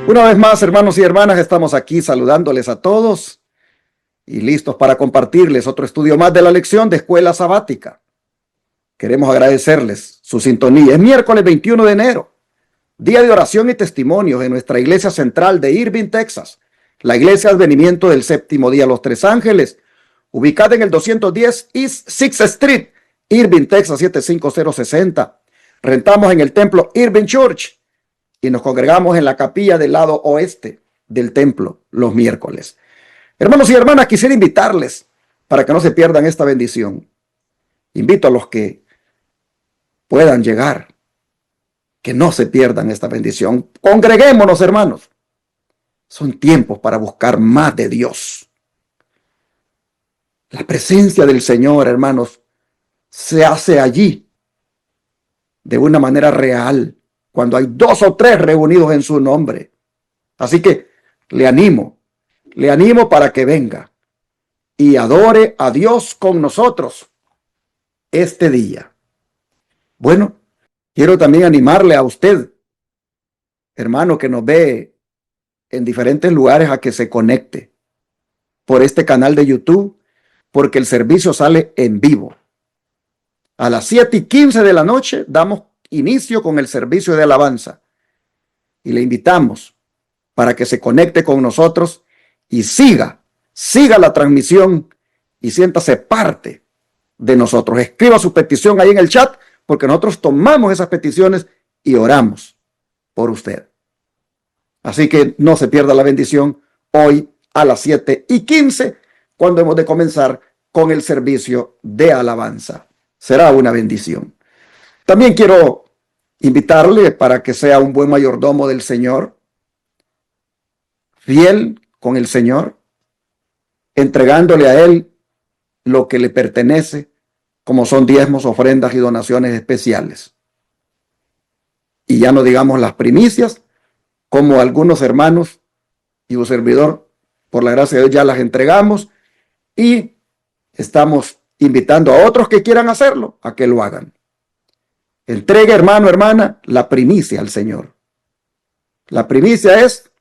Una vez más, hermanos y hermanas, estamos aquí saludándoles a todos y listos para compartirles otro estudio más de la lección de Escuela Sabática. Queremos agradecerles su sintonía. Es miércoles 21 de enero, día de oración y testimonios en nuestra iglesia central de Irving, Texas, la iglesia Advenimiento del Séptimo Día Los Tres Ángeles, ubicada en el 210 East 6th Street, Irving, Texas 75060. Rentamos en el templo Irving Church y nos congregamos en la capilla del lado oeste del templo los miércoles. Hermanos y hermanas, quisiera invitarles para que no se pierdan esta bendición. Invito a los que puedan llegar, que no se pierdan esta bendición. Congreguémonos, hermanos. Son tiempos para buscar más de Dios. La presencia del Señor, hermanos, se hace allí de una manera real, cuando hay 2 o 3 reunidos en su nombre. Así que le animo para que venga y adore a Dios con nosotros este día. Bueno, quiero también animarle a usted, hermano, que nos ve en diferentes lugares, a que se conecte por este canal de YouTube, porque el servicio sale en vivo. A las 7:15 de la noche damos inicio con el servicio de alabanza y le invitamos para que se conecte con nosotros y siga la transmisión y siéntase parte de nosotros. Escriba su petición ahí en el chat, porque nosotros tomamos esas peticiones y oramos por usted. Así que no se pierda la bendición hoy a las 7:15, cuando hemos de comenzar con el servicio de alabanza. Será una bendición. También quiero invitarle para que sea un buen mayordomo del Señor, fiel con el Señor, entregándole a Él lo que le pertenece, como son diezmos, ofrendas y donaciones especiales. Y ya no digamos las primicias, como algunos hermanos y un servidor, por la gracia de Dios, ya las entregamos y estamos invitando a otros que quieran hacerlo a que lo hagan. Entregue, hermano, hermana, la primicia al Señor. La primicia es,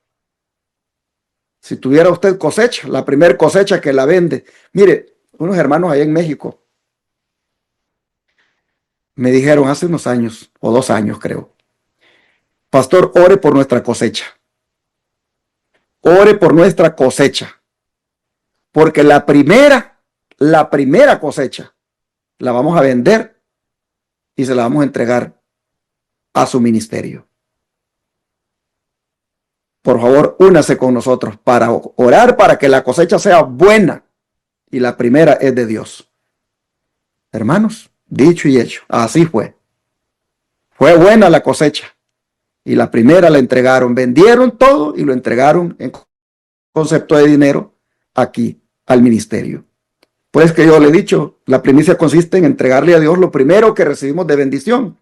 si tuviera usted cosecha, la primer cosecha que la vende. Mire, unos hermanos allá en México me dijeron hace unos años, o 2 años creo: pastor, ore por nuestra cosecha. Ore por nuestra cosecha. Porque la primera cosecha la vamos a vender y se la vamos a entregar a su ministerio. Por favor, únase con nosotros para orar para que la cosecha sea buena, y la primera es de Dios. Hermanos, dicho y hecho, así fue. Fue buena la cosecha y la primera la entregaron, vendieron todo y lo entregaron en concepto de dinero aquí al ministerio. Pues que yo le he dicho, la primicia consiste en entregarle a Dios lo primero que recibimos de bendición,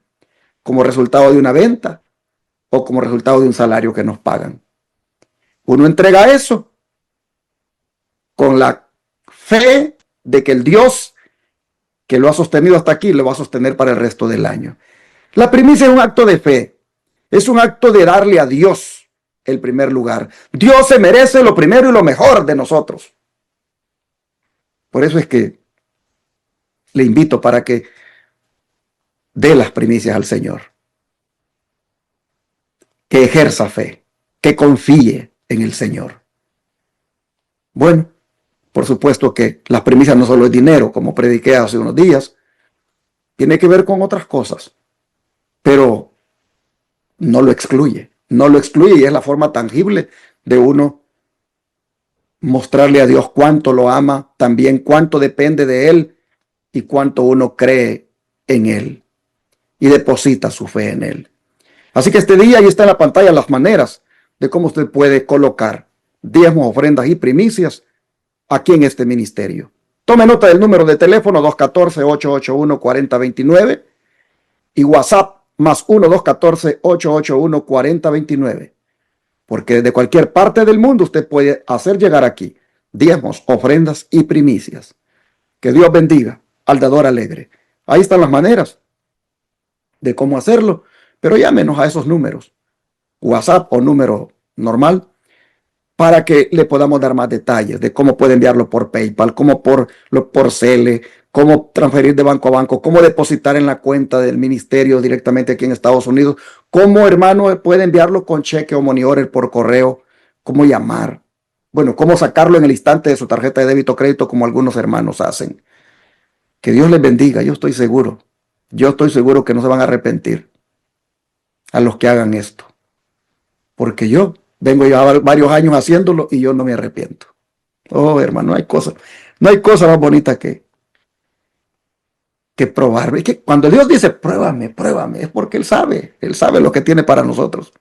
como resultado de una venta o como resultado de un salario que nos pagan. Uno entrega eso con la fe de que el Dios que lo ha sostenido hasta aquí lo va a sostener para el resto del año. La primicia es un acto de fe, es un acto de darle a Dios el primer lugar. Dios se merece lo primero y lo mejor de nosotros. Por eso es que le invito para que dé las primicias al Señor, que ejerza fe, que confíe en el Señor. Bueno, por supuesto que las primicias no solo es dinero, como prediqué hace unos días, tiene que ver con otras cosas, pero no lo excluye y es la forma tangible de uno mostrarle a Dios cuánto lo ama, también cuánto depende de Él y cuánto uno cree en Él y deposita su fe en Él. Así que este día, ahí está en la pantalla las maneras de cómo usted puede colocar diezmos, ofrendas y primicias aquí en este ministerio. Tome nota del número de teléfono 214-881-4029 y WhatsApp más 1-214-881-4029. Porque desde cualquier parte del mundo usted puede hacer llegar aquí diezmos, ofrendas y primicias. Que Dios bendiga al dador alegre. Ahí están las maneras de cómo hacerlo, pero llámenos a esos números, WhatsApp o número normal, para que le podamos dar más detalles de cómo puede enviarlo por PayPal, cómo por Cele, cómo transferir de banco a banco, cómo depositar en la cuenta del ministerio directamente aquí en Estados Unidos, cómo, hermano, puede enviarlo con cheque o money order por correo, cómo llamar, bueno, cómo sacarlo en el instante de su tarjeta de débito o crédito como algunos hermanos hacen. Que Dios les bendiga, yo estoy seguro que no se van a arrepentir a los que hagan esto, porque yo vengo ya varios años haciéndolo y yo no me arrepiento. Oh, hermano, no hay cosa más bonita que probar. Es que cuando Dios dice, pruébame, pruébame, es porque Él sabe lo que tiene para nosotros.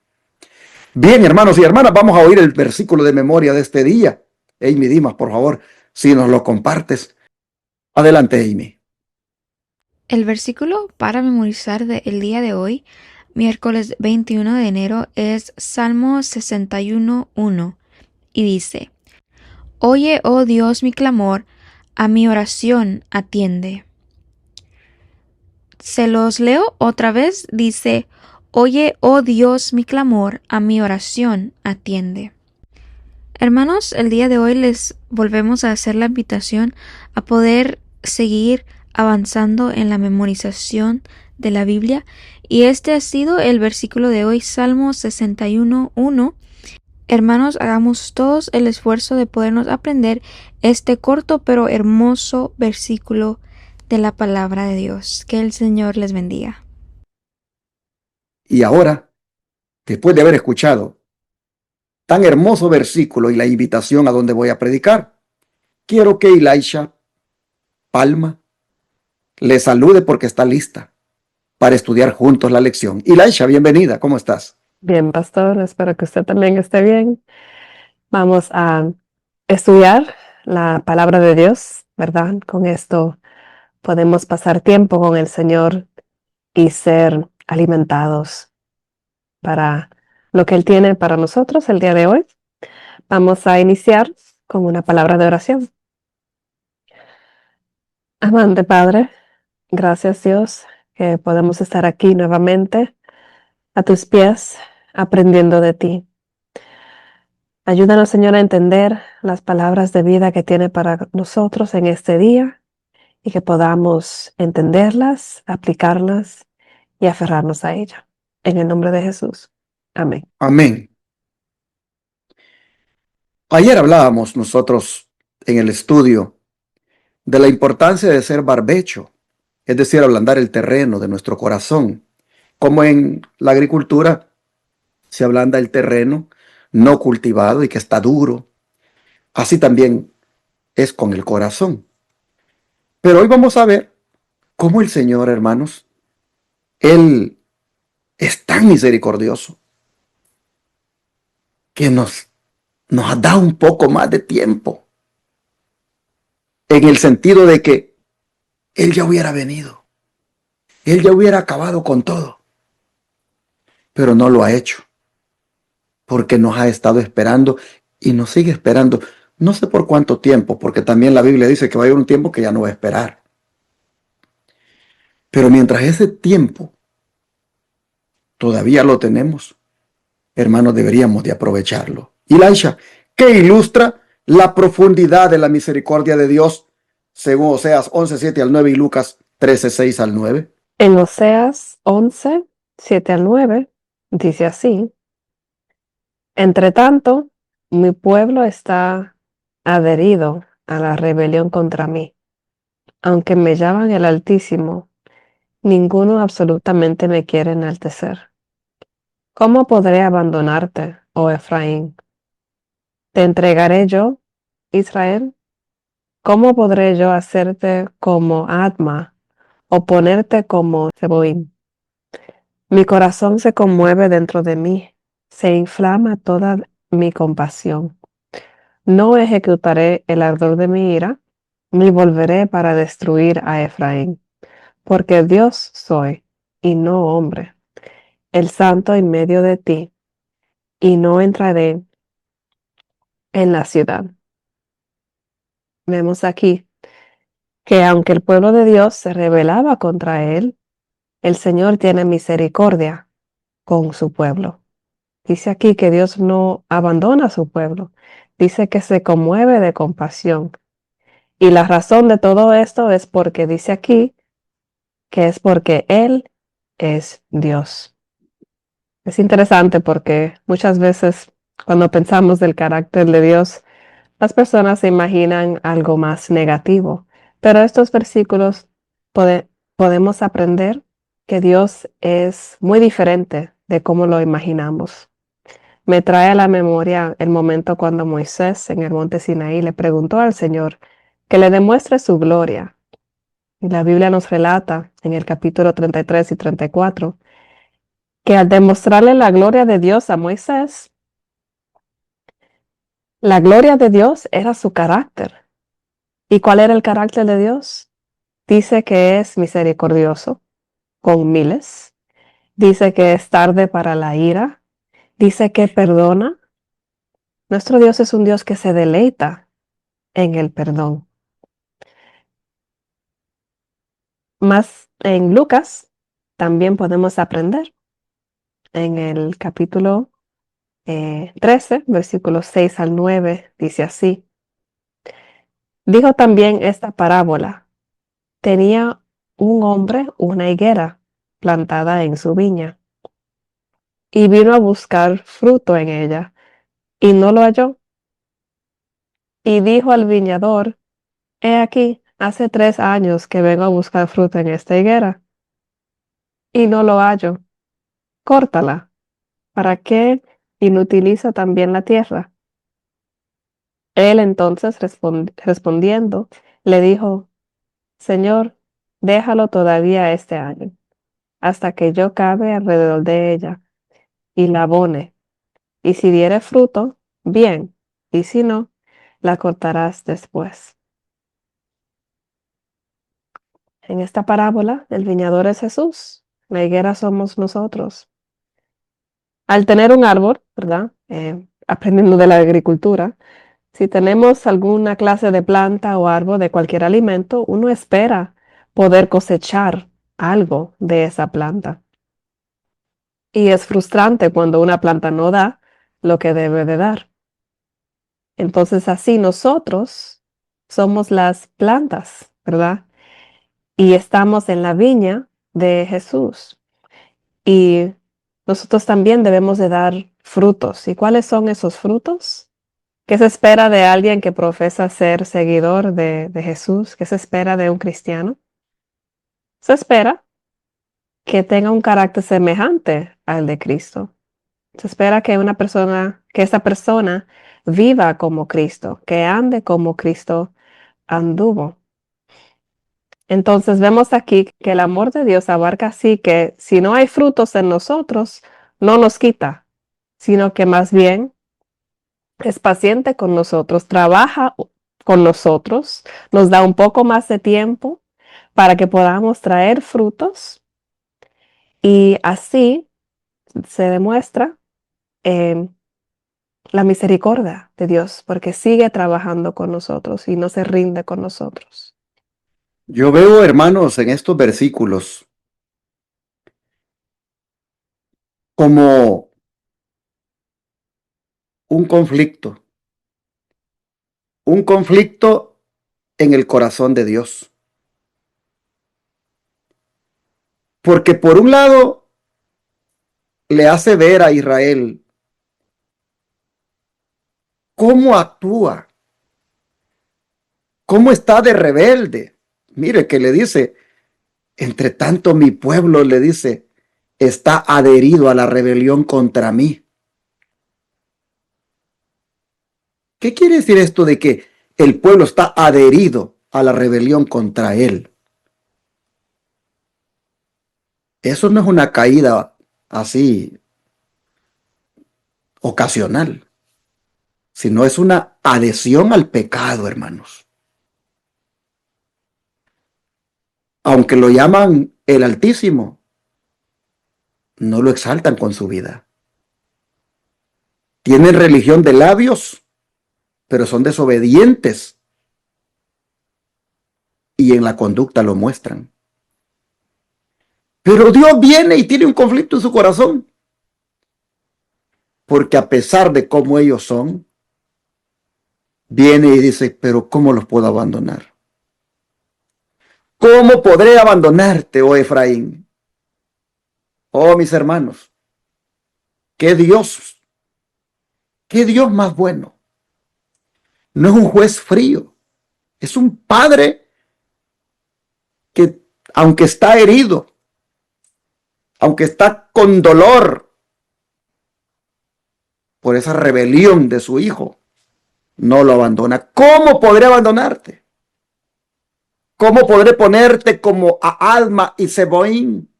Bien, hermanos y hermanas, vamos a oír el versículo de memoria de este día. Amy Dimas, por favor, si nos lo compartes. Adelante, Amy. El versículo para memorizar del día de hoy, miércoles 21 de enero, es Salmo 61:1 y dice: Oye, oh Dios, mi clamor, a mi oración atiende. Se los leo otra vez, dice: Oye, oh Dios, mi clamor, a mi oración atiende. Hermanos, el día de hoy les volvemos a hacer la invitación a poder seguir avanzando en la memorización de la Biblia, y este ha sido el versículo de hoy, Salmo 61:1. Hermanos, hagamos todos el esfuerzo de podernos aprender este corto pero hermoso versículo de la palabra de Dios. Que el Señor les bendiga. Y ahora, después de haber escuchado tan hermoso versículo y la invitación a donde voy a predicar, quiero que Elisha Palma le salude porque está lista para estudiar juntos la lección. Elisha, bienvenida, ¿cómo estás? Bien, pastor, espero que usted también esté bien. Vamos a estudiar la palabra de Dios, ¿verdad? Con esto podemos pasar tiempo con el Señor y ser alimentados para lo que Él tiene para nosotros el día de hoy. Vamos a iniciar con una palabra de oración. Amante Padre, gracias Dios que podemos estar aquí nuevamente a tus pies aprendiendo de ti. Ayúdanos, Señor, a entender las palabras de vida que tiene para nosotros en este día y que podamos entenderlas, aplicarlas y aferrarnos a ella. En el nombre de Jesús. Amén. Amén. Ayer hablábamos nosotros en el estudio de la importancia de ser barbecho, es decir, ablandar el terreno de nuestro corazón. Como en la agricultura se ablanda el terreno no cultivado y que está duro, así también es con el corazón. Pero hoy vamos a ver cómo el Señor, hermanos, Él es tan misericordioso que nos da un poco más de tiempo, en el sentido de que Él ya hubiera venido, Él ya hubiera acabado con todo, pero no lo ha hecho, porque nos ha estado esperando y nos sigue esperando. No sé por cuánto tiempo, porque también la Biblia dice que va a haber un tiempo que ya no va a esperar. Pero mientras ese tiempo todavía lo tenemos, hermanos, deberíamos de aprovecharlo. Elisha, que ilustra la profundidad de la misericordia de Dios, según Oseas 11:7-9 y Lucas 13:6-9. En Oseas 11:7-9 dice así: Entre tanto, mi pueblo está adherido a la rebelión contra mí. Aunque me llaman el Altísimo, ninguno absolutamente me quiere enaltecer. ¿Cómo podré abandonarte, oh Efraín? ¿Te entregaré yo, Israel? ¿Cómo podré yo hacerte como Adma o ponerte como Zeboim? Mi corazón se conmueve dentro de mí, se inflama toda mi compasión. No ejecutaré el ardor de mi ira, ni volveré para destruir a Efraín, porque Dios soy, y no hombre, el santo en medio de ti, y no entraré en la ciudad. Vemos aquí que aunque el pueblo de Dios se rebelaba contra él, el Señor tiene misericordia con su pueblo. Dice aquí que Dios no abandona a su pueblo. Dice que se conmueve de compasión. Y la razón de todo esto es porque dice aquí que es porque Él es Dios. Es interesante porque muchas veces cuando pensamos del carácter de Dios, las personas se imaginan algo más negativo, pero estos versículos podemos aprender que Dios es muy diferente de cómo lo imaginamos. Me trae a la memoria el momento cuando Moisés en el monte Sinaí le preguntó al Señor que le demuestre su gloria. Y la Biblia nos relata en el capítulo 33 y 34 que al demostrarle la gloria de Dios a Moisés, la gloria de Dios era su carácter. ¿Y cuál era el carácter de Dios? Dice que es misericordioso con miles, dice que es tarde para la ira, dice que perdona. Nuestro Dios es un Dios que se deleita en el perdón. Más en Lucas también podemos aprender en el capítulo 13, versículos 6 al 9, dice así. Dijo también esta parábola. Tenía un hombre una higuera plantada en su viña y vino a buscar fruto en ella y no lo halló. Y dijo al viñador, he aquí, hace 3 años que vengo a buscar fruto en esta higuera y no lo hallo. Córtala. ¿Para qué inutiliza también la tierra? Él entonces respondiendo le dijo, Señor, déjalo todavía este año, hasta que yo cabe alrededor de ella y la abone. Y si diere fruto, bien, y si no, la cortarás después. En esta parábola, el viñador es Jesús, la higuera somos nosotros. Al tener un árbol, ¿verdad? Aprendiendo de la agricultura, si tenemos alguna clase de planta o árbol de cualquier alimento, uno espera poder cosechar algo de esa planta. Y es frustrante cuando una planta no da lo que debe de dar. Entonces así nosotros somos las plantas, ¿verdad? Y estamos en la viña de Jesús. Y nosotros también debemos de dar frutos. ¿Y cuáles son esos frutos? ¿Qué se espera de alguien que profesa ser seguidor de Jesús? ¿Qué se espera de un cristiano? Se espera que tenga un carácter semejante al de Cristo. Se espera que esa persona viva como Cristo, que ande como Cristo anduvo. Entonces vemos aquí que el amor de Dios abarca así que si no hay frutos en nosotros, no nos quita, sino que más bien es paciente con nosotros, trabaja con nosotros, nos da un poco más de tiempo para que podamos traer frutos y así se demuestra la misericordia de Dios, porque sigue trabajando con nosotros y no se rinde con nosotros. Yo veo, hermanos, en estos versículos como un conflicto en el corazón de Dios. Porque por un lado le hace ver a Israel cómo actúa, cómo está de rebelde. Mire que le dice, entre tanto mi pueblo, le dice, está adherido a la rebelión contra mí. ¿Qué quiere decir esto de que el pueblo está adherido a la rebelión contra él? Eso no es una caída así ocasional, sino es una adhesión al pecado, hermanos. Aunque lo llaman el Altísimo, no lo exaltan con su vida. Tienen religión de labios, pero son desobedientes y en la conducta lo muestran. Pero Dios viene y tiene un conflicto en su corazón. porque a pesar de cómo ellos son, viene y dice, pero ¿cómo los puedo abandonar? ¿Cómo podré abandonarte, oh Efraín? Oh, mis hermanos, qué Dios, qué Dios más bueno. No es un juez frío, es un padre que, aunque está herido, aunque está con dolor por esa rebelión de su hijo, no lo abandona. ¿Cómo podré abandonarte? ¿Cómo podré ponerte como a Alma y Seboín?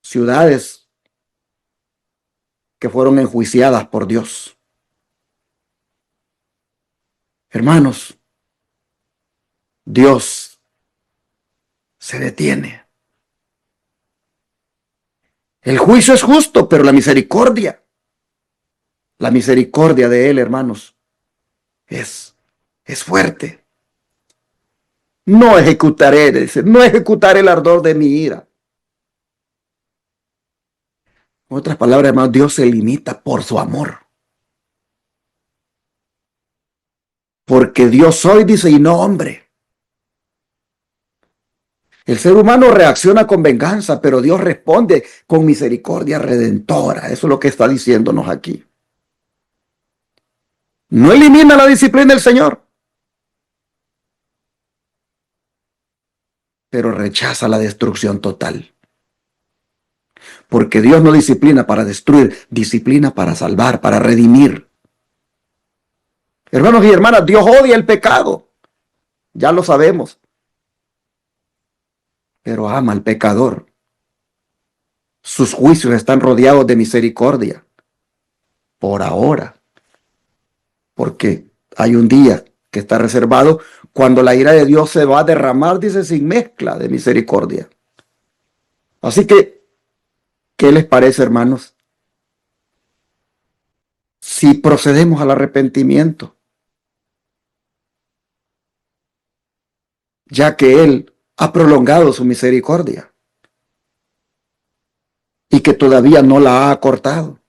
Ciudades que fueron enjuiciadas por Dios. Hermanos, Dios se detiene. El juicio es justo, pero la misericordia de Él, hermanos, es fuerte. No ejecutaré, dice, no ejecutaré el ardor de mi ira. En otras palabras, hermanos, Dios se limita por su amor. Porque Dios soy, dice, y no hombre. El ser humano reacciona con venganza, pero Dios responde con misericordia redentora. Eso es lo que está diciéndonos aquí. No elimina la disciplina del Señor, pero rechaza la destrucción total. Porque Dios no disciplina para destruir, disciplina para salvar, para redimir. Hermanos y hermanas, Dios odia el pecado. Ya lo sabemos. Pero ama al pecador. Sus juicios están rodeados de misericordia. Por ahora. Porque hay un día que está reservado cuando la ira de Dios se va a derramar, dice, sin mezcla de misericordia. Así que, ¿qué les parece, hermanos? Si procedemos al arrepentimiento, ya que Él ha prolongado su misericordia y que todavía no la ha acortado.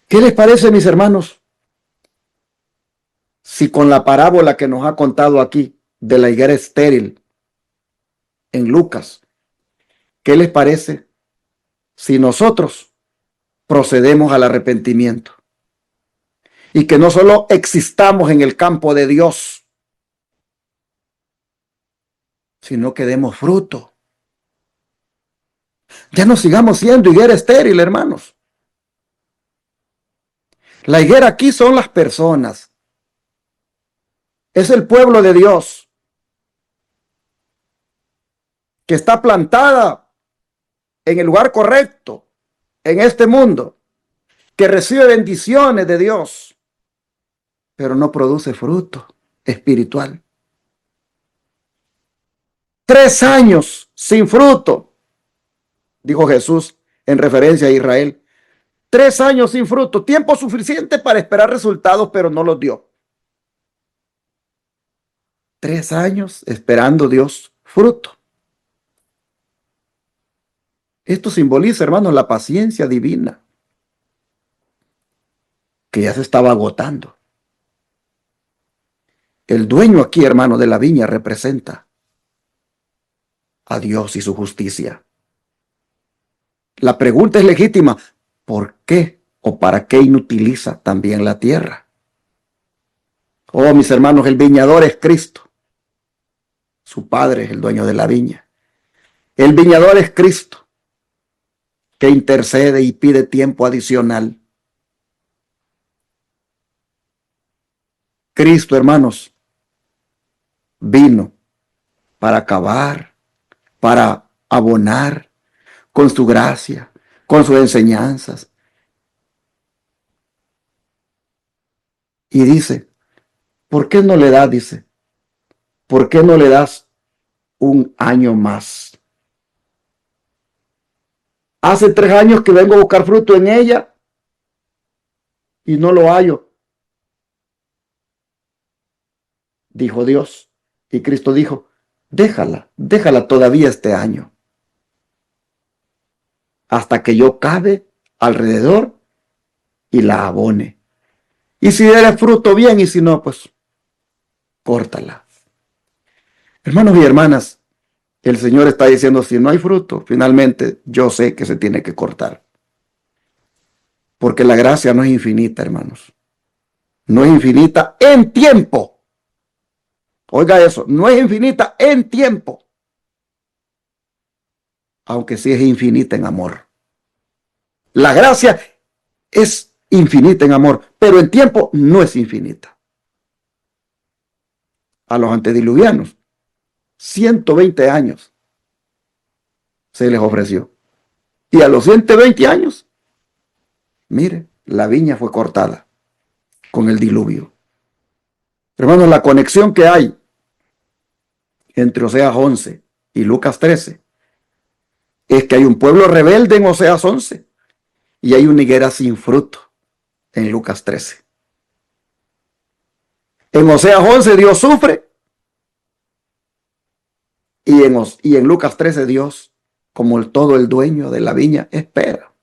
¿Qué les parece, mis hermanos, si con la parábola que nos ha contado aquí de la higuera estéril en Lucas, qué les parece si nosotros procedemos al arrepentimiento y que no solo existamos en el campo de Dios, sino que demos fruto? Ya no sigamos siendo higuera estéril, hermanos. La higuera aquí son las personas. Es el pueblo de Dios que está plantada en el lugar correcto en este mundo, que recibe bendiciones de Dios, pero no produce fruto espiritual. 3 años sin fruto, dijo Jesús en referencia a Israel. 3 años sin fruto, tiempo suficiente para esperar resultados, pero no los dio. 3 años esperando Dios fruto. Esto simboliza, hermanos, la paciencia divina, que ya se estaba agotando. El dueño aquí, hermano, de la viña representa a Dios y su justicia. La pregunta es legítima: ¿por qué o para qué inutiliza también la tierra? Oh, mis hermanos, el viñador es Cristo. Su padre es el dueño de la viña. El viñador es Cristo, que intercede y pide tiempo adicional. Cristo, hermanos, vino para acabar, para abonar con su gracia, con sus enseñanzas. Y dice, ¿por qué no le das? Dice, ¿por qué no le das un año más? Hace 3 años que vengo a buscar fruto en ella y no lo hallo, dijo Dios. Y Cristo dijo, déjala todavía este año. hasta que yo cabe alrededor y la abone. Y si diere fruto, bien, y si no, pues córtala. Hermanos y hermanas, el Señor está diciendo, si no hay fruto, finalmente yo sé que se tiene que cortar. Porque la gracia no es infinita, hermanos. No es infinita en tiempo. Oiga eso, no es infinita en tiempo. Aunque sí es infinita en amor. La gracia es infinita en amor, pero en tiempo no es infinita. A los antediluvianos, 120 años se les ofreció. Y a los 120 años, mire, la viña fue cortada con el diluvio. Hermanos, la conexión que hay entre Oseas 11 y Lucas 13 es que hay un pueblo rebelde en Oseas 11 y hay una higuera sin fruto en Lucas 13. En Oseas 11 Dios sufre y en Lucas 13 Dios, como todo el dueño de la viña, espera.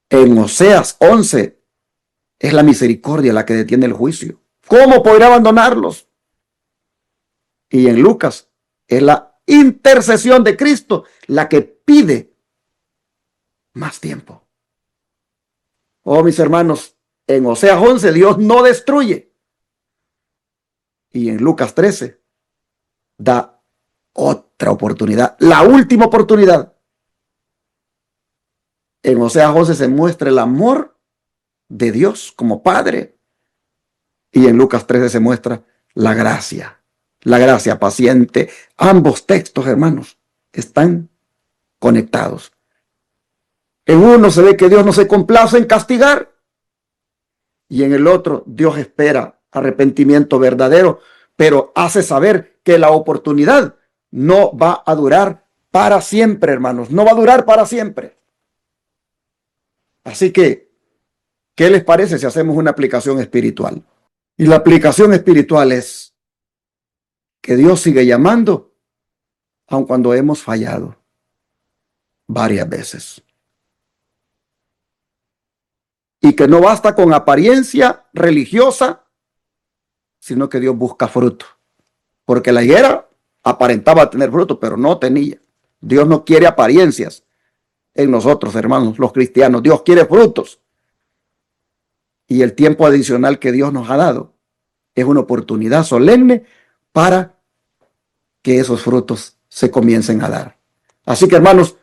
En Oseas 11 es la misericordia la que detiene el juicio. ¿Cómo podrá abandonarlos? Y en Lucas es la intercesión de Cristo la que pide más tiempo. Oh, mis hermanos, en Oseas 11 Dios no destruye. Y en Lucas 13 da otra oportunidad, la última oportunidad. En Oseas 11 se muestra el amor de Dios como Padre. Y en Lucas 13 se muestra la gracia paciente. Ambos textos, hermanos, están conectados. En uno se ve que Dios no se complace en castigar y en el otro Dios espera arrepentimiento verdadero, pero hace saber que la oportunidad no va a durar para siempre, hermanos, no va a durar para siempre. Así que, ¿qué les parece si hacemos una aplicación espiritual? Y la aplicación espiritual es que Dios sigue llamando, aun cuando hemos fallado varias veces. Y que no basta con apariencia religiosa, sino que Dios busca fruto. Porque la higuera aparentaba tener fruto, pero no tenía. Dios no quiere apariencias en nosotros, hermanos, los cristianos. Dios quiere frutos. Y el tiempo adicional que Dios nos ha dado es una oportunidad solemne para que esos frutos se comiencen a dar. Así que, hermanos,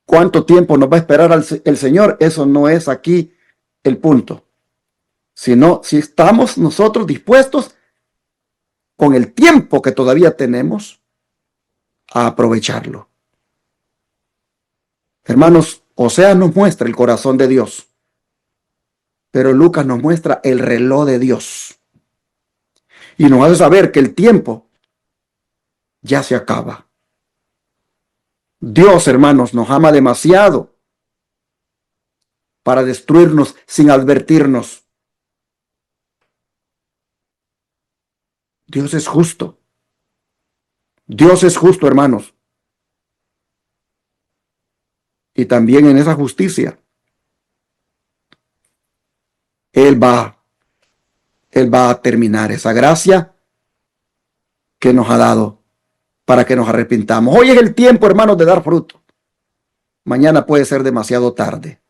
¿cuánto tiempo nos va a esperar el Señor? Eso no es aquí el punto, sino si estamos nosotros dispuestos con el tiempo que todavía tenemos a aprovecharlo. Hermanos, Oseas nos muestra el corazón de Dios, pero Lucas nos muestra el reloj de Dios y nos hace saber que el tiempo ya se acaba. Dios, hermanos, nos ama demasiado para destruirnos sin advertirnos. Dios es justo. Dios es justo, hermanos. Y también en esa justicia, Él va a terminar esa gracia que nos ha dado para que nos arrepintamos. Hoy es el tiempo, hermanos, de dar fruto. Mañana puede ser demasiado tarde.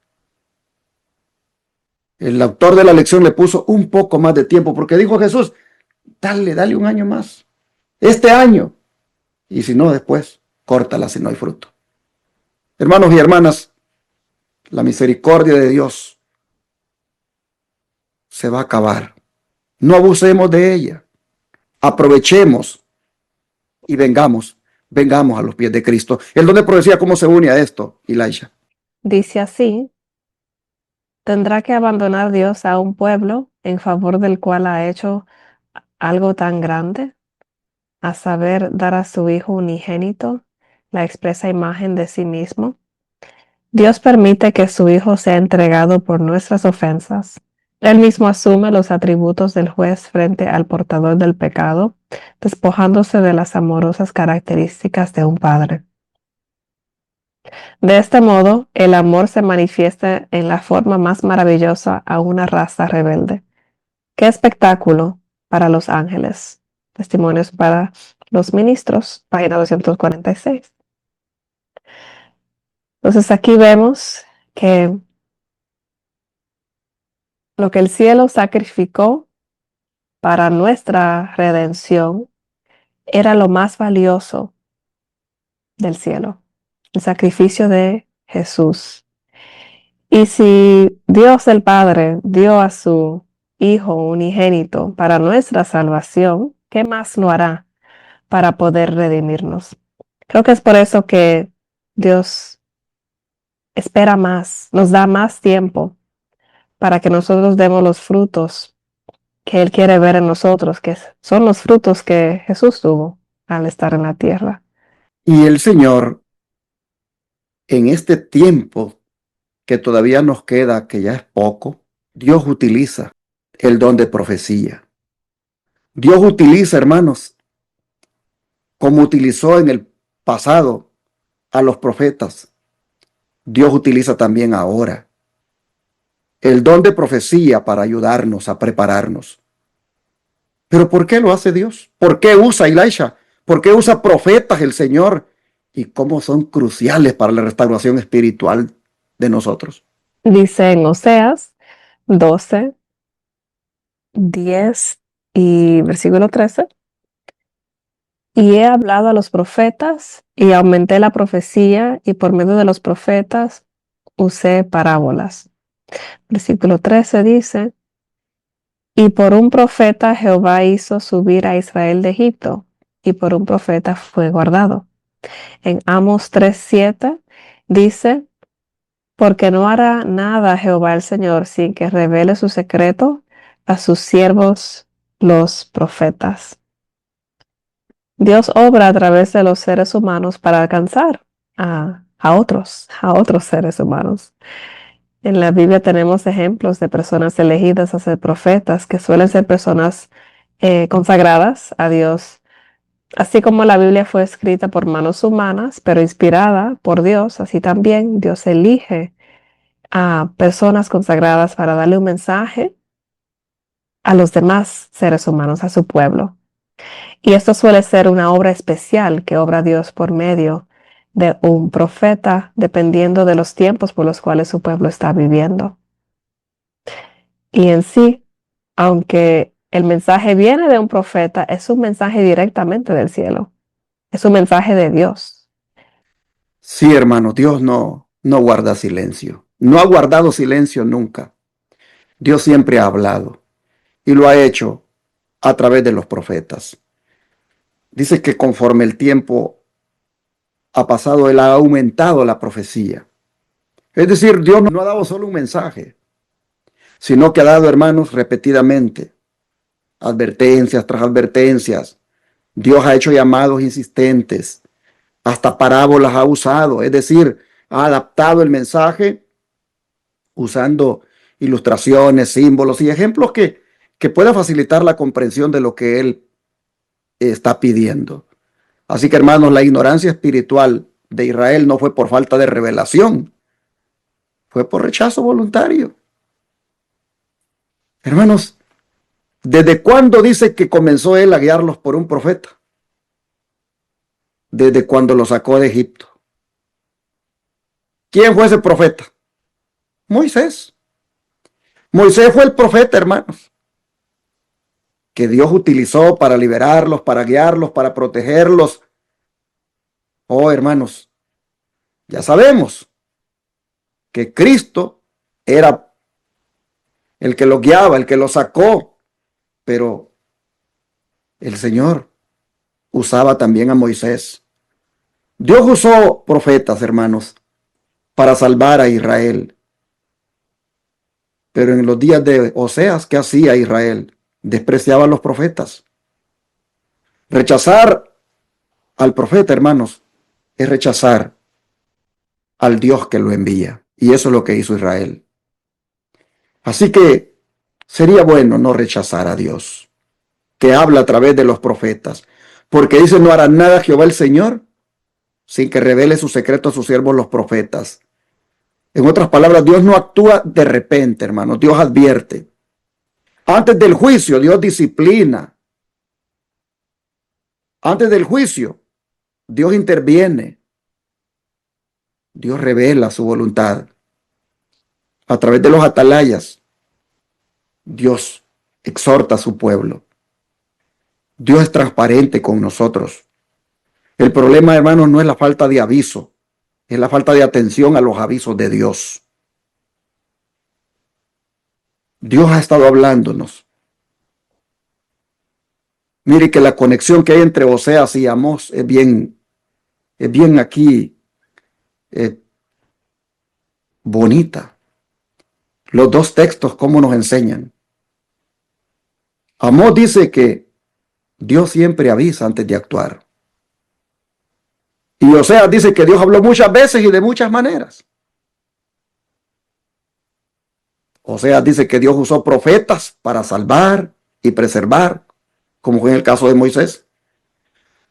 El autor de la lección le puso un poco más de tiempo porque dijo Jesús, dale un año más. Este año. Y si no, después, córtala si no hay fruto. Hermanos y hermanas, la misericordia de Dios se va a acabar. No abusemos de ella. Aprovechemos y vengamos a los pies de Cristo. El don de profecía, ¿cómo se une a esto, Elisha? Dice así: ¿tendrá que abandonar Dios a un pueblo en favor del cual ha hecho algo tan grande? A saber, dar a su Hijo unigénito, la expresa imagen de sí mismo. Dios permite que su Hijo sea entregado por nuestras ofensas. Él mismo asume los atributos del juez frente al portador del pecado, despojándose de las amorosas características de un padre. De este modo, el amor se manifiesta en la forma más maravillosa a una raza rebelde. ¡Qué espectáculo para los ángeles! Testimonios para los ministros, página 246. Entonces aquí vemos que lo que el cielo sacrificó para nuestra redención era lo más valioso del cielo, el sacrificio de Jesús. Y si Dios el Padre dio a su Hijo unigénito para nuestra salvación, ¿qué más lo hará para poder redimirnos? Creo que es por eso que Dios espera más, nos da más tiempo para que nosotros demos los frutos que Él quiere ver en nosotros, que son los frutos que Jesús tuvo al estar en la tierra. Y el Señor, en este tiempo que todavía nos queda, que ya es poco, Dios utiliza el don de profecía. Dios utiliza, hermanos, como utilizó en el pasado a los profetas, Dios utiliza también ahora el don de profecía para ayudarnos a prepararnos. ¿Pero por qué lo hace Dios? ¿Por qué usa a Elisha? ¿Por qué usa profetas el Señor? ¿Y cómo son cruciales para la restauración espiritual de nosotros? Dice en Oseas 12, 10 y versículo 13. Y he hablado a los profetas y aumenté la profecía y por medio de los profetas usé parábolas. Versículo 13 dice, y por un profeta Jehová hizo subir a Israel de Egipto, y por un profeta fue guardado. En Amos 3:7 dice, porque no hará nada Jehová el Señor sin que revele su secreto a sus siervos los profetas. Dios obra a través de los seres humanos para alcanzar a otros seres humanos. En la Biblia tenemos ejemplos de personas elegidas a ser profetas, que suelen ser personas consagradas a Dios. Así como la Biblia fue escrita por manos humanas, pero inspirada por Dios, así también Dios elige a personas consagradas para darle un mensaje a los demás seres humanos, a su pueblo. Y esto suele ser una obra especial que obra Dios por medio de un profeta, dependiendo de los tiempos por los cuales su pueblo está viviendo. Y en sí, aunque el mensaje viene de un profeta, es un mensaje directamente del cielo. Es un mensaje de Dios. Sí, hermano, Dios no guarda silencio. No ha guardado silencio nunca. Dios siempre ha hablado y lo ha hecho a través de los profetas. Dice que conforme el tiempo ha pasado, Él ha aumentado la profecía. Es decir, Dios no ha dado solo un mensaje, sino que ha dado, hermanos, repetidamente, advertencias tras advertencias. Dios ha hecho llamados insistentes, hasta parábolas ha usado, es decir, ha adaptado el mensaje usando ilustraciones, símbolos y ejemplos que pueda facilitar la comprensión de lo que Él está pidiendo. Así que, hermanos, la ignorancia espiritual de Israel no fue por falta de revelación, fue por rechazo voluntario. Hermanos, ¿desde cuándo dice que comenzó Él a guiarlos por un profeta? Desde cuando los sacó de Egipto. ¿Quién fue ese profeta? Moisés. Moisés fue el profeta, hermanos, que Dios utilizó para liberarlos, para guiarlos, para protegerlos. Oh, hermanos, ya sabemos que Cristo era el que los guiaba, el que los sacó, pero el Señor usaba también a Moisés. Dios usó profetas, hermanos, para salvar a Israel. Pero en los días de Oseas, ¿qué hacía Israel? Despreciaba a los profetas. Rechazar al profeta, hermanos, es rechazar al Dios que lo envía. Y eso es lo que hizo Israel. Así que sería bueno no rechazar a Dios. que habla a través de los profetas. Porque dice, no hará nada Jehová el Señor sin que revele su secreto a sus siervos los profetas. En otras palabras, Dios no actúa de repente, hermanos. Dios advierte. Antes del juicio, Dios disciplina. Antes del juicio, Dios interviene. Dios revela su voluntad. A través de los atalayas, Dios exhorta a su pueblo. Dios es transparente con nosotros. El problema, hermanos, no es la falta de aviso, es la falta de atención a los avisos de Dios. Dios ha estado hablándonos. Mire que la conexión que hay entre Oseas y Amós es bien aquí bonita. Los dos textos, cómo nos enseñan. Amós dice que Dios siempre avisa antes de actuar. Y Oseas dice que Dios habló muchas veces y de muchas maneras. Oseas dice que Dios usó profetas para salvar y preservar, como fue en el caso de Moisés.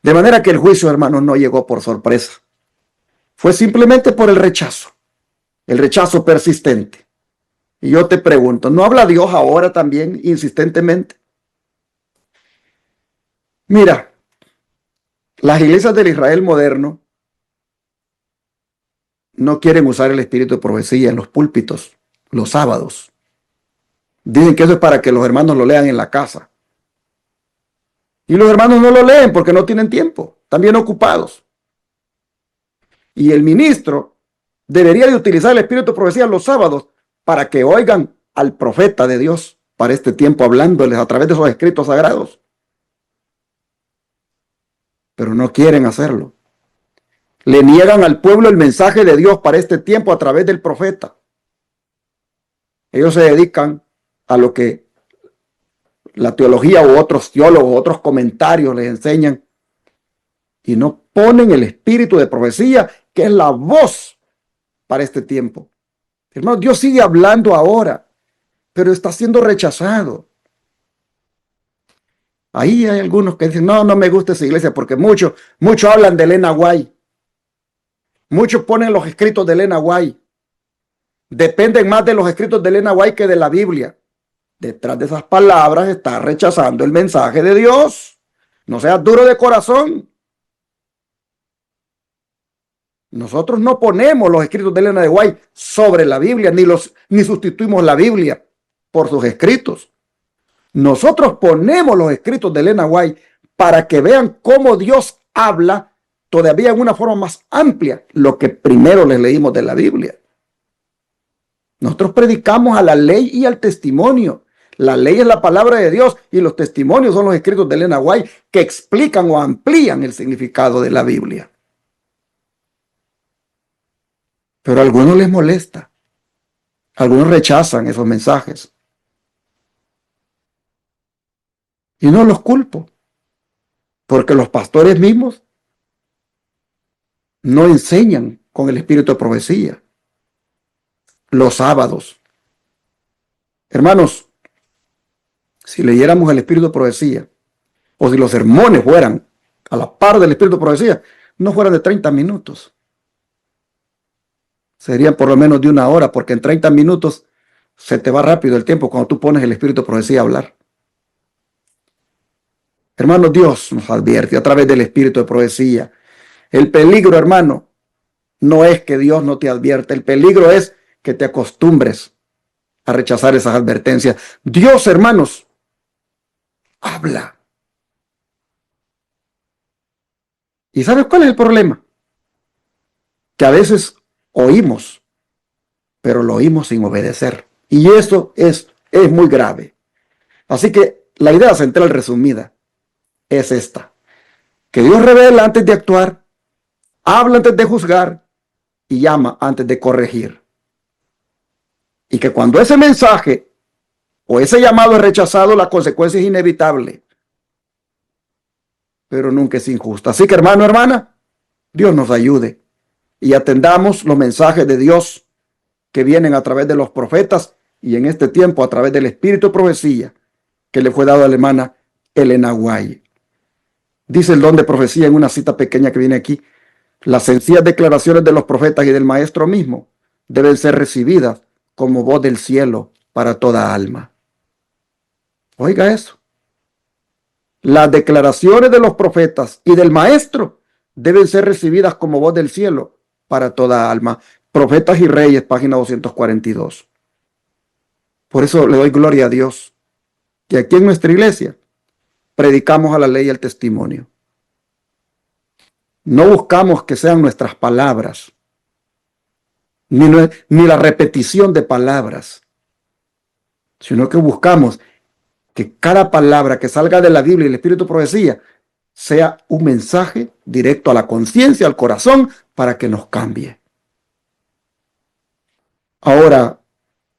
De manera que el juicio, hermanos, no llegó por sorpresa. Fue simplemente por el rechazo persistente. Y yo te pregunto, ¿no habla Dios ahora también insistentemente? Mira, las iglesias del Israel moderno no quieren usar el espíritu de profecía en los púlpitos los sábados. Dicen que eso es para que los hermanos lo lean en la casa. Y los hermanos no lo leen porque no tienen tiempo, están bien ocupados. Y el ministro debería de utilizar el espíritu de profecía los sábados para que oigan al profeta de Dios para este tiempo, hablándoles a través de esos escritos sagrados. Pero no quieren hacerlo. Le niegan al pueblo el mensaje de Dios para este tiempo a través del profeta. Ellos se dedican a lo que la teología u otros teólogos, otros comentarios les enseñan y no ponen el espíritu de profecía, que es la voz para este tiempo. Hermano, Dios sigue hablando ahora, pero está siendo rechazado. Ahí hay algunos que dicen, no me gusta esa iglesia porque muchos hablan de Elena White. Muchos ponen los escritos de Elena White. Dependen más de los escritos de Elena White que de la Biblia. Detrás de esas palabras está rechazando el mensaje de Dios. No seas duro de corazón. Nosotros no ponemos los escritos de Elena de White sobre la Biblia, ni sustituimos la Biblia por sus escritos. Nosotros ponemos los escritos de Elena White para que vean cómo Dios habla todavía en una forma más amplia, lo que primero les leímos de la Biblia. Nosotros predicamos a la ley y al testimonio. La ley es la palabra de Dios y los testimonios son los escritos de Elena White que explican o amplían el significado de la Biblia. Pero a algunos les molesta. Algunos rechazan esos mensajes. Y no los culpo, porque los pastores mismos no enseñan con el espíritu de profecía los sábados. Hermanos, si leyéramos el espíritu de profecía, o si los sermones fueran a la par del espíritu de profecía, no fueran de 30 minutos. Serían por lo menos de 1 hora, porque en 30 minutos se te va rápido el tiempo cuando tú pones el espíritu de profecía a hablar. Hermano, Dios nos advierte a través del espíritu de profecía. El peligro, hermano, no es que Dios no te advierta. El peligro es que te acostumbres a rechazar esas advertencias. Dios, hermanos, habla. ¿Y sabes cuál es el problema? Que a veces oímos, pero lo oímos sin obedecer. Y eso es muy grave. Así que la idea central resumida es esta: que Dios revela antes de actuar, habla antes de juzgar y llama antes de corregir. Y que cuando ese mensaje o ese llamado es rechazado, la consecuencia es inevitable, pero nunca es injusta. Así que, hermano, hermana, Dios nos ayude y atendamos los mensajes de Dios que vienen a través de los profetas y en este tiempo a través del espíritu de profecía que le fue dado a la hermana el enaguay. Dice el don de profecía en una cita pequeña que viene aquí: las sencillas declaraciones de los profetas y del maestro mismo deben ser recibidas como voz del cielo para toda alma. Oiga eso. Las declaraciones de los profetas y del maestro deben ser recibidas como voz del cielo para toda alma. Profetas y Reyes, página 242. Por eso le doy gloria a Dios que aquí en nuestra iglesia predicamos a la ley y al testimonio. No buscamos que sean nuestras palabras, ni la repetición de palabras, sino que buscamos que cada palabra que salga de la Biblia y el Espíritu de profecía sea un mensaje directo a la conciencia, al corazón, para que nos cambie. Ahora,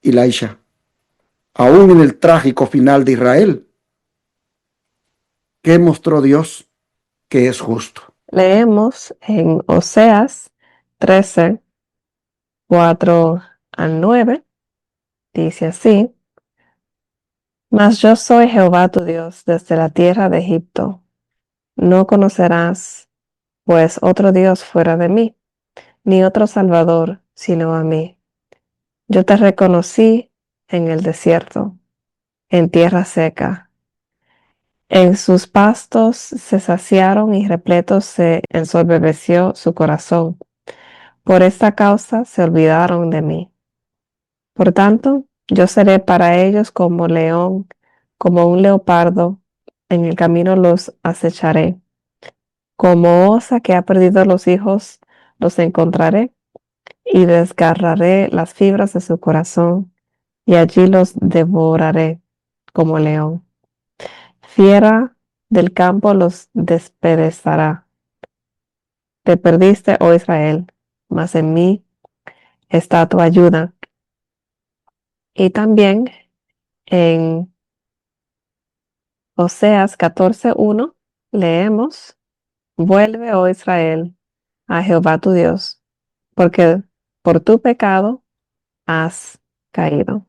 Elisha, aún en el trágico final de Israel, ¿qué mostró Dios que es justo? Leemos en Oseas 13, 4 al 9, dice así: Mas yo soy Jehová tu Dios desde la tierra de Egipto. No conocerás, pues, otro Dios fuera de mí, ni otro Salvador sino a mí. Yo te reconocí en el desierto, en tierra seca. En sus pastos se saciaron y repletos se ensoberbeció su corazón. Por esta causa se olvidaron de mí. Por tanto, yo seré para ellos como león, como un leopardo, en el camino los acecharé. Como osa que ha perdido los hijos, los encontraré y desgarraré las fibras de su corazón, y allí los devoraré como león. Fiera del campo los despedazará. Te perdiste, oh Israel, mas en mí está tu ayuda. Y también en Oseas 14:1 leemos: Vuelve, oh Israel, a Jehová tu Dios, porque por tu pecado has caído.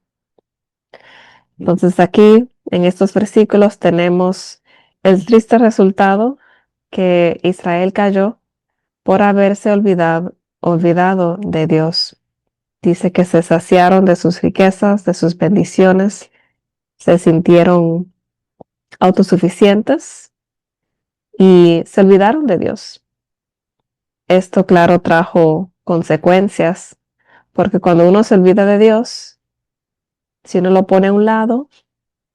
Entonces aquí en estos versículos tenemos el triste resultado que Israel cayó por haberse olvidado de Dios. Dice que se saciaron de sus riquezas, de sus bendiciones, se sintieron autosuficientes y se olvidaron de Dios. Esto, claro, trajo consecuencias, porque cuando uno se olvida de Dios, si uno lo pone a un lado,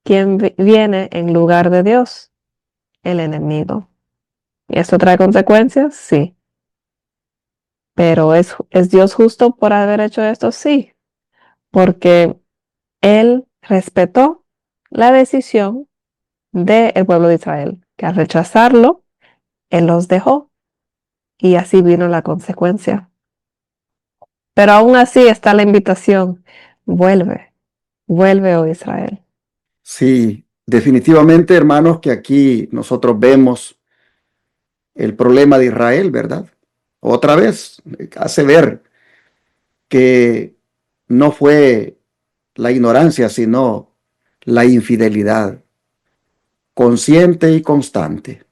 ¿quién viene en lugar de Dios? El enemigo. ¿Y esto trae consecuencias? Sí. Pero ¿es Dios justo por haber hecho esto? Sí, porque Él respetó la decisión del pueblo de Israel, que al rechazarlo, Él los dejó y así vino la consecuencia. Pero aún así está la invitación: vuelve, vuelve, oh Israel. Sí, definitivamente, hermanos, que aquí nosotros vemos el problema de Israel, ¿verdad? Otra vez, hace ver que no fue la ignorancia, sino la infidelidad consciente y constante.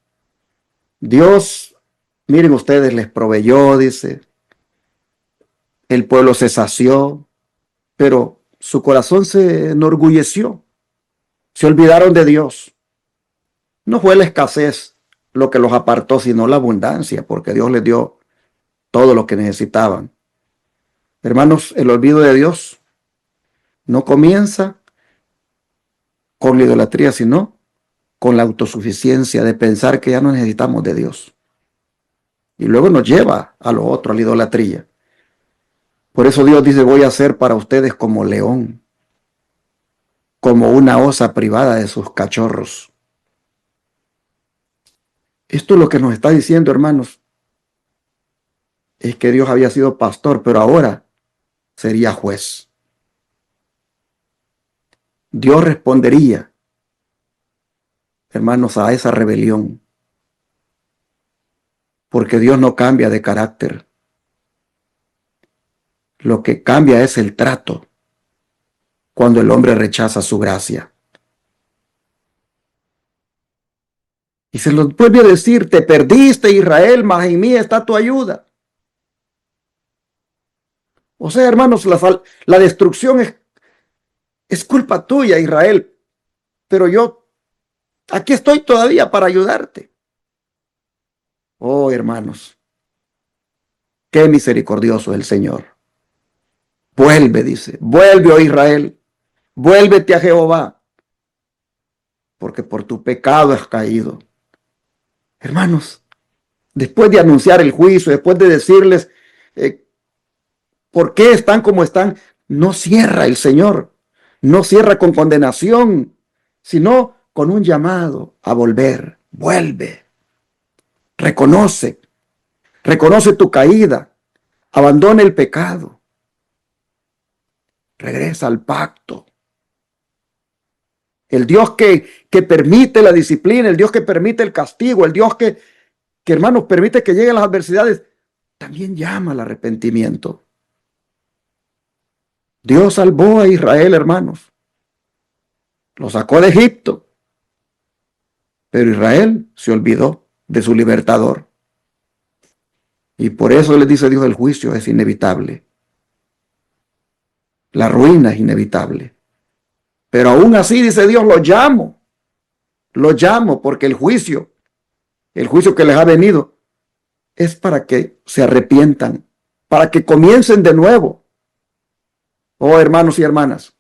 Dios, miren ustedes, les proveyó, dice, el pueblo se sació, pero su corazón se enorgulleció, se olvidaron de Dios. No fue la escasez lo que los apartó, sino la abundancia, porque Dios les dio todo lo que necesitaban. Hermanos, el olvido de Dios no comienza con la idolatría, sino con la autosuficiencia de pensar que ya no necesitamos de Dios. Y luego nos lleva a lo otro, a la idolatría. Por eso Dios dice: voy a ser para ustedes como león, como una osa privada de sus cachorros. Esto es lo que nos está diciendo, hermanos, es que Dios había sido pastor, pero ahora sería juez. Dios respondería, hermanos, a esa rebelión, porque Dios no cambia de carácter. Lo que cambia es el trato cuando el hombre rechaza su gracia. Y se los vuelve a decir, te perdiste, Israel, mas en mí está tu ayuda. O sea, hermanos, la destrucción es culpa tuya, Israel, pero yo aquí estoy todavía para ayudarte. Oh, hermanos, qué misericordioso es el Señor. Vuelve, dice, vuelve, oh Israel, vuélvete a Jehová, porque por tu pecado has caído. Hermanos, después de anunciar el juicio, después de decirles por qué están como están, no cierra el Señor, no cierra con condenación, sino con un llamado a volver. Vuelve, reconoce, reconoce tu caída, abandona el pecado, regresa al pacto. El Dios que permite la disciplina, el Dios que permite el castigo, el Dios que hermanos, permite que lleguen las adversidades, también llama al arrepentimiento. Dios salvó a Israel, hermanos. Lo sacó de Egipto. Pero Israel se olvidó de su libertador. Y por eso les dice Dios, el juicio es inevitable. La ruina es inevitable. Pero aún así, dice Dios, lo llamo porque el juicio que les ha venido, es para que se arrepientan, para que comiencen de nuevo. Oh, hermanos y hermanas,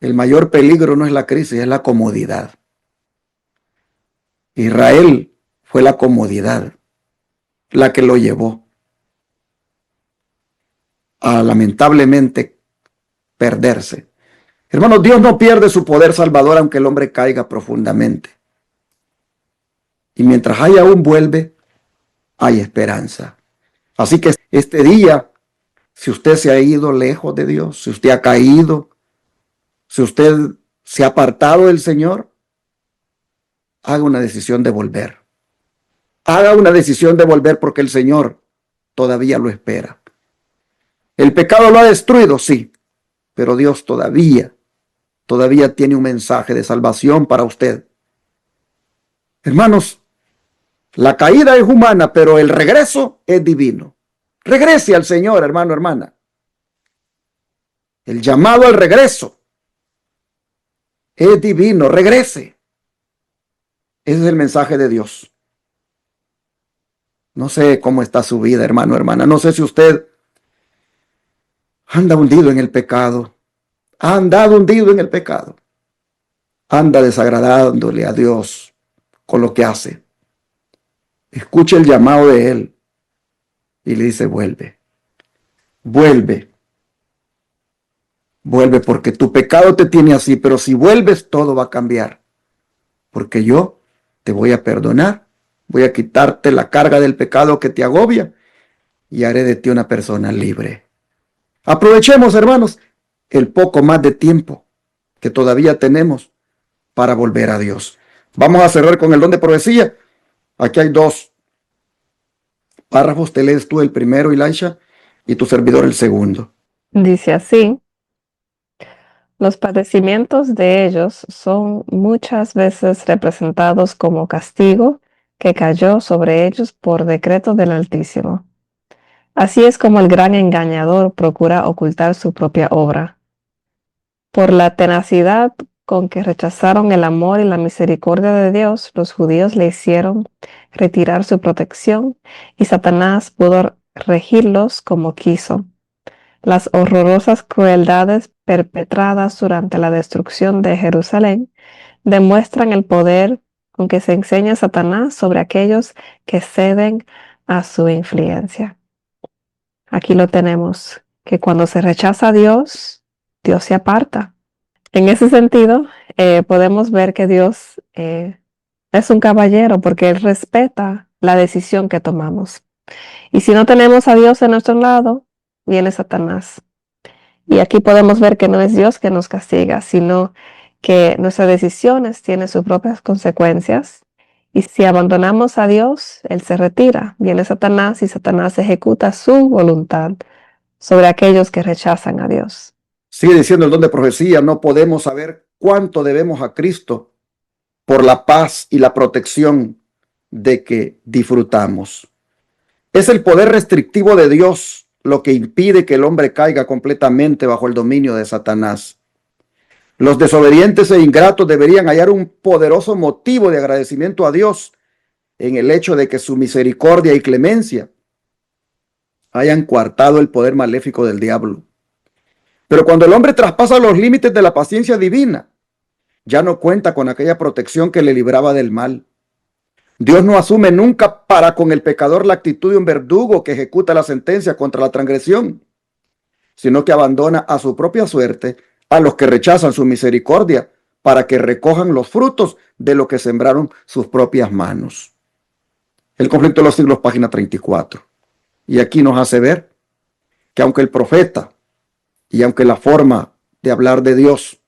el mayor peligro no es la crisis, es la comodidad. Israel fue la comodidad la que lo llevó a lamentablemente perderse. Hermanos, Dios no pierde su poder salvador aunque el hombre caiga profundamente. Y mientras hay aún vuelve, hay esperanza. Así que este día, si usted se ha ido lejos de Dios, si usted ha caído, si usted se ha apartado del Señor, haga una decisión de volver. Haga una decisión de volver porque el Señor todavía lo espera. El pecado lo ha destruido, sí, pero Dios todavía tiene un mensaje de salvación para usted. Hermanos, la caída es humana, pero el regreso es divino. Regrese al Señor, hermano, hermana. El llamado al regreso es divino. Regrese. Ese es el mensaje de Dios. No sé cómo está su vida, hermano, hermana. No sé si usted anda hundido en el pecado. Ha andado hundido en el pecado. Anda desagradándole a Dios con lo que hace. Escuche el llamado de Él y le dice, vuelve, vuelve, vuelve porque tu pecado te tiene así, pero si vuelves todo va a cambiar, porque yo te voy a perdonar, voy a quitarte la carga del pecado que te agobia y haré de ti una persona libre. Aprovechemos, hermanos, el poco más de tiempo que todavía tenemos para volver a Dios. Vamos a cerrar con el don de profecía. Aquí hay dos párrafos, te lees tú el primero, Elisha, y tu servidor el segundo. Dice así: los padecimientos de ellos son muchas veces representados como castigo que cayó sobre ellos por decreto del Altísimo. Así es como el gran engañador procura ocultar su propia obra. Por la tenacidad con que rechazaron el amor y la misericordia de Dios, los judíos le hicieron retirar su protección y Satanás pudo regirlos como quiso. Las horrorosas crueldades perpetradas durante la destrucción de Jerusalén demuestran el poder con que se enseña Satanás sobre aquellos que ceden a su influencia. Aquí lo tenemos, que cuando se rechaza a Dios, Dios se aparta. En ese sentido, podemos ver que Dios es un caballero porque Él respeta la decisión que tomamos. Y si no tenemos a Dios en nuestro lado, viene Satanás. Y aquí podemos ver que no es Dios que nos castiga, sino que nuestras decisiones tienen sus propias consecuencias. Y si abandonamos a Dios, Él se retira. Viene Satanás y Satanás ejecuta su voluntad sobre aquellos que rechazan a Dios. Sigue diciendo el don de profecía, no podemos saber cuánto debemos a Cristo por la paz y la protección de que disfrutamos. Es el poder restrictivo de Dios lo que impide que el hombre caiga completamente bajo el dominio de Satanás. Los desobedientes e ingratos deberían hallar un poderoso motivo de agradecimiento a Dios en el hecho de que su misericordia y clemencia hayan coartado el poder maléfico del diablo. Pero cuando el hombre traspasa los límites de la paciencia divina, ya no cuenta con aquella protección que le libraba del mal. Dios no asume nunca para con el pecador la actitud de un verdugo que ejecuta la sentencia contra la transgresión, sino que abandona a su propia suerte a los que rechazan su misericordia para que recojan los frutos de lo que sembraron sus propias manos. El conflicto de los siglos, página 34. Y aquí nos hace ver que aunque el profeta y aunque la forma de hablar de Dios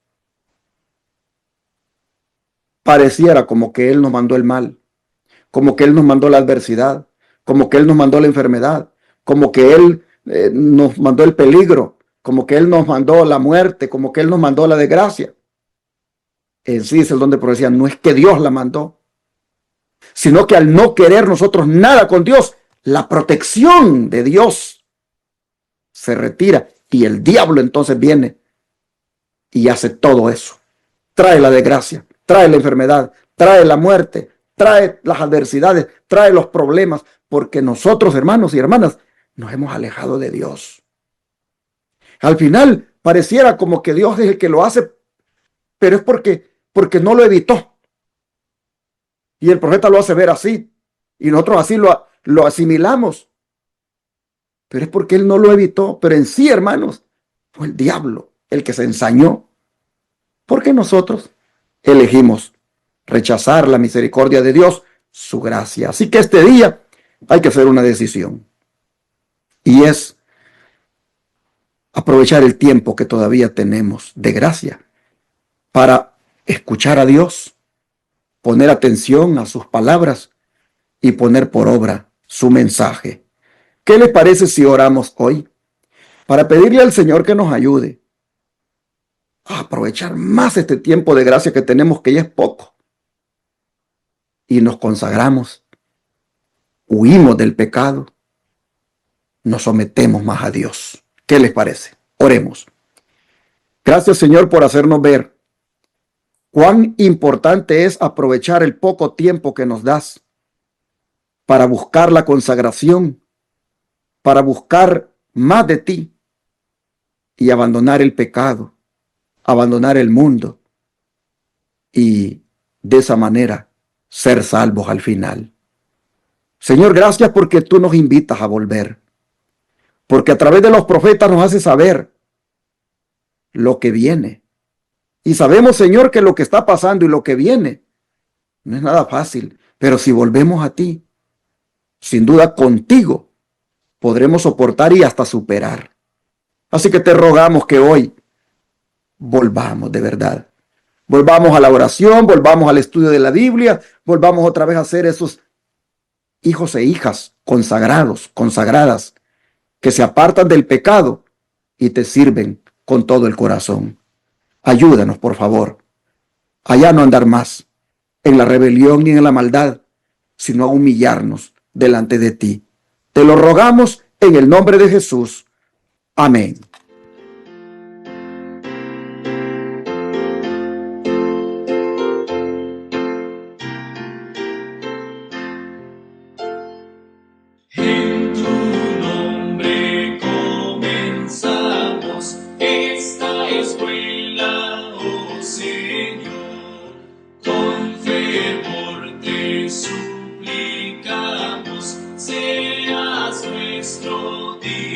pareciera como que Él nos mandó el mal, como que Él nos mandó la adversidad, como que Él nos mandó la enfermedad, como que Él nos mandó el peligro, como que Él nos mandó la muerte, como que Él nos mandó la desgracia. En sí es el don de profecía, no es que Dios la mandó, sino que al no querer nosotros nada con Dios, la protección de Dios se retira y el diablo entonces viene y hace todo eso. Trae la desgracia, trae la enfermedad, trae la muerte, trae las adversidades, trae los problemas, porque nosotros, hermanos y hermanas, nos hemos alejado de Dios. Al final pareciera como que Dios es el que lo hace, pero es porque no lo evitó. Y el profeta lo hace ver así, y nosotros así lo asimilamos. Pero es porque Él no lo evitó. Pero en sí, hermanos, fue el diablo el que se ensañó. Porque nosotros elegimos rechazar la misericordia de Dios, su gracia. Así que este día hay que hacer una decisión. Y es aprovechar el tiempo que todavía tenemos de gracia para escuchar a Dios, poner atención a sus palabras y poner por obra su mensaje. ¿Qué les parece si oramos hoy para pedirle al Señor que nos ayude a aprovechar más este tiempo de gracia que tenemos, que ya es poco, y nos consagramos, huimos del pecado, nos sometemos más a Dios? ¿Qué les parece? Oremos. Gracias, Señor, por hacernos ver cuán importante es aprovechar el poco tiempo que nos das para buscar la consagración, para buscar más de ti y abandonar el pecado, abandonar el mundo y de esa manera ser salvos al final. Señor, gracias porque tú nos invitas a volver, porque a través de los profetas nos haces saber lo que viene. Y sabemos, Señor, que lo que está pasando y lo que viene no es nada fácil, pero si volvemos a ti, sin duda contigo podremos soportar y hasta superar. Así que te rogamos que hoy volvamos de verdad. Volvamos a la oración, volvamos al estudio de la Biblia, volvamos otra vez a ser esos hijos e hijas consagrados, consagradas, que se apartan del pecado y te sirven con todo el corazón. Ayúdanos, por favor, a ya no andar más en la rebelión ni en la maldad, sino a humillarnos delante de ti. Te lo rogamos en el nombre de Jesús. Amén. En tu nombre comenzamos esta escuela, oh Señor. Con fervor te suplicamos, seas nuestro Dios.